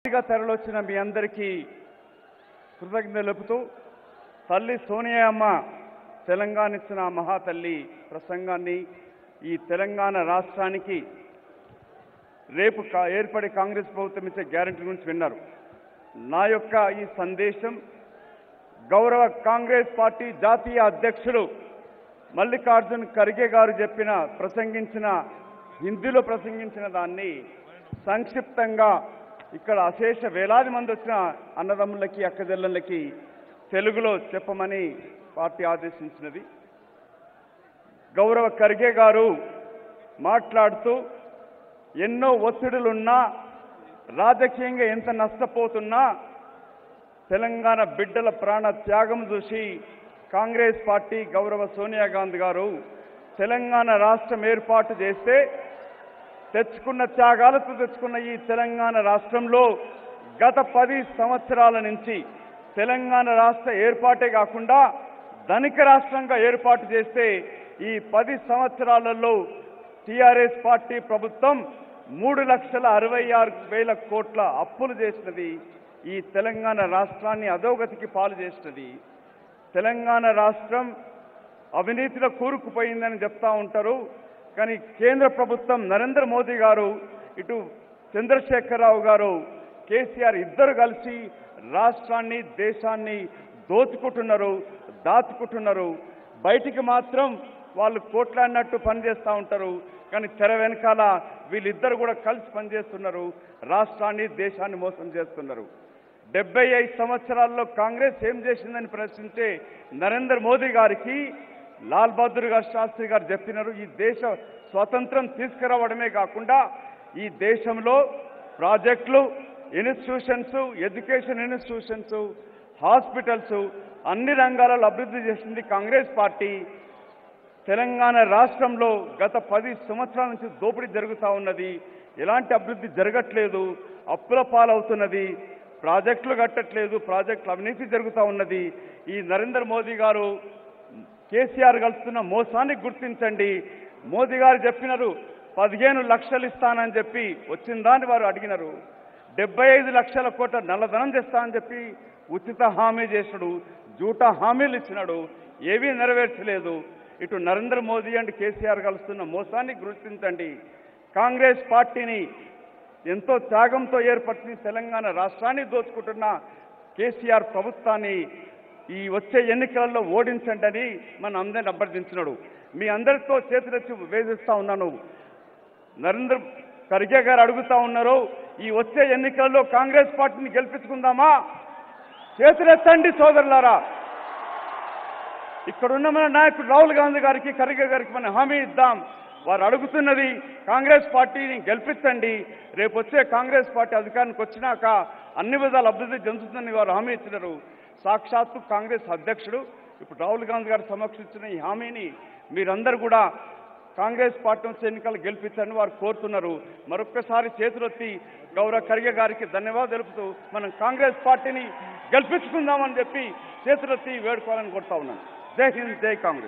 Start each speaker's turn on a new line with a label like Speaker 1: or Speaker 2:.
Speaker 1: భారీగా తరలివచ్చిన మీ అందరికీ కృతజ్ఞతలు తెలుపుతూ తల్లి సోనియా అమ్మ తెలంగాణ ఇచ్చిన మహాతల్లి ప్రసంగాన్ని ఈ తెలంగాణ రాష్ట్రానికి రేపు ఏర్పడే కాంగ్రెస్ ప్రభుత్వం ఇచ్చే గ్యారెంటీ గురించి విన్నారు. నా యొక్క ఈ సందేశం గౌరవ కాంగ్రెస్ పార్టీ జాతీయ అధ్యక్షుడు మల్లికార్జున్ ఖర్గే గారు హిందీలో ప్రసంగించిన దాన్ని సంక్షిప్తంగా ఇక్కడ అశేష వేలాది మంది వచ్చిన అన్నదమ్ములకి అక్కజెల్లెళ్ళకి తెలుగులో చెప్పమని పార్టీ ఆదేశించినది. గౌరవ ఖర్గే గారు మాట్లాడుతూ ఎన్నో ఒత్తిడులున్నా రాజకీయంగా ఎంత నష్టపోతున్నా తెలంగాణ బిడ్డల ప్రాణ త్యాగం చూసి కాంగ్రెస్ పార్టీ గౌరవ సోనియా గాంధీ గారు తెలంగాణ రాష్ట్రం ఏర్పాటు చేస్తే తెచ్చుకున్న త్యాగాలతో తెచ్చుకున్న ఈ తెలంగాణ రాష్ట్రంలో గత 10 సంవత్సరాల నుంచి తెలంగాణ రాష్ట్ర ఏర్పాటే కాకుండా ధనిక రాష్ట్రంగా ఏర్పాటు చేస్తే ఈ 10 సంవత్సరాలలో టీఆర్ఎస్ పార్టీ ప్రభుత్వం 3,66,000 కోట్ల అప్పులు చేసినది. ఈ తెలంగాణ రాష్ట్రాన్ని అధోగతికి పాలు చేసినది. తెలంగాణ రాష్ట్రం అవినీతిలో కూరుకుపోయిందని చెప్తా ఉంటారు. కానీ కేంద్ర ప్రభుత్వం నరేంద్ర మోదీ గారు ఇటు చంద్రశేఖరరావు గారు కేసీఆర్ ఇద్దరు కలిసి రాష్ట్రాన్ని దేశాన్ని దాచుకుంటున్నారు. బయటికి మాత్రం వాళ్ళు కోట్లాడినట్టు పనిచేస్తూ ఉంటారు. కానీ తెర వెనకాల వీళ్ళిద్దరు కూడా కలిసి పనిచేస్తున్నారు. రాష్ట్రాన్ని దేశాన్ని మోసం చేస్తున్నారు. 75 సంవత్సరాల్లో కాంగ్రెస్ ఏం చేసిందని ప్రశ్నించే నరేంద్ర మోదీ గారికి లాల్ బహదూర్ శాస్త్రి గారు చెప్పినారు, ఈ దేశ స్వతంత్రం తీసుకురావడమే కాకుండా ఈ దేశంలో ప్రాజెక్టులు, ఇన్స్టిట్యూషన్స్, ఎడ్యుకేషన్ ఇన్స్టిట్యూషన్స్, హాస్పిటల్స్ అన్ని రంగాలలో అభివృద్ధి చేసింది కాంగ్రెస్ పార్టీ. తెలంగాణ రాష్ట్రంలో గత 10 సంవత్సరాల నుంచి దోపిడీ జరుగుతూ ఉన్నది. ఎలాంటి అభివృద్ధి జరగట్లేదు. అప్పుల పాలవుతున్నది. ప్రాజెక్టులు కట్టట్లేదు. ప్రాజెక్టులు అవినీతి జరుగుతూ ఉన్నది. ఈ నరేంద్ర మోదీ గారు కేసీఆర్ కలుస్తున్న మోసాన్ని గుర్తించండి. మోదీ గారు చెప్పినారు 15 లక్షలు ఇస్తానని చెప్పి వచ్చిన దాన్ని వారు అడిగినారు. 75 లక్షల కోట్ల నల్లధనం చేస్తానని చెప్పి ఉచిత హామీ చేసినాడు. జూటా హామీలు ఇచ్చినాడు. ఏవీ నెరవేర్చలేదు. ఇటు నరేంద్ర మోదీ అండ్ కేసీఆర్ కలుస్తున్న మోసాన్ని గుర్తించండి. కాంగ్రెస్ పార్టీని ఎంతో త్యాగంతో ఏర్పరిచిన తెలంగాణ రాష్ట్రాన్ని దోచుకుంటున్న కేసీఆర్ ప్రభుత్వాన్ని ఈ వచ్చే ఎన్నికలలో ఓడించండి అని మన అందరిని అభ్యర్థించినాడు. మీ అందరితో చేతులెత్తి వేధిస్తా ఉన్నాను. నరేంద్ర ఖర్గే గారు అడుగుతా ఉన్నారు, ఈ వచ్చే ఎన్నికల్లో కాంగ్రెస్ పార్టీని గెలిపించుకుందామా? చేతులెత్తండి సోదరులారా. ఇక్కడున్న మన నాయకుడు రాహుల్ గాంధీ గారికి, ఖర్గే గారికి మనం హామీ ఇద్దాం. వారు అడుగుతున్నది కాంగ్రెస్ పార్టీని గెలిపించండి. రేపు వచ్చే కాంగ్రెస్ పార్టీ అధికారానికి వచ్చినాక అన్ని విధాల అభివృద్ధి చెందుతుందని వారు హామీ ఇచ్చినారు. సాక్షాత్తు కాంగ్రెస్ అధ్యక్షుడు ఇప్పుడు రాహుల్ గాంధీ గారు సమక్షించిన ఈ హామీని మీరందరూ కూడా కాంగ్రెస్ పార్టీ వచ్చే ఎన్నికలు గెలిపించండి వారు కోరుతున్నారు. మరొక్కసారి చేతులెత్తి గౌరవ ఖర్గే గారికి ధన్యవాదాలు తెలుపుతూ మనం కాంగ్రెస్ పార్టీని గెలిపించుకుందామని చెప్పి చేతులెత్తి వేడుకోవాలని కోరుతా ఉన్నాను. జై హింద్, జై కాంగ్రెస్.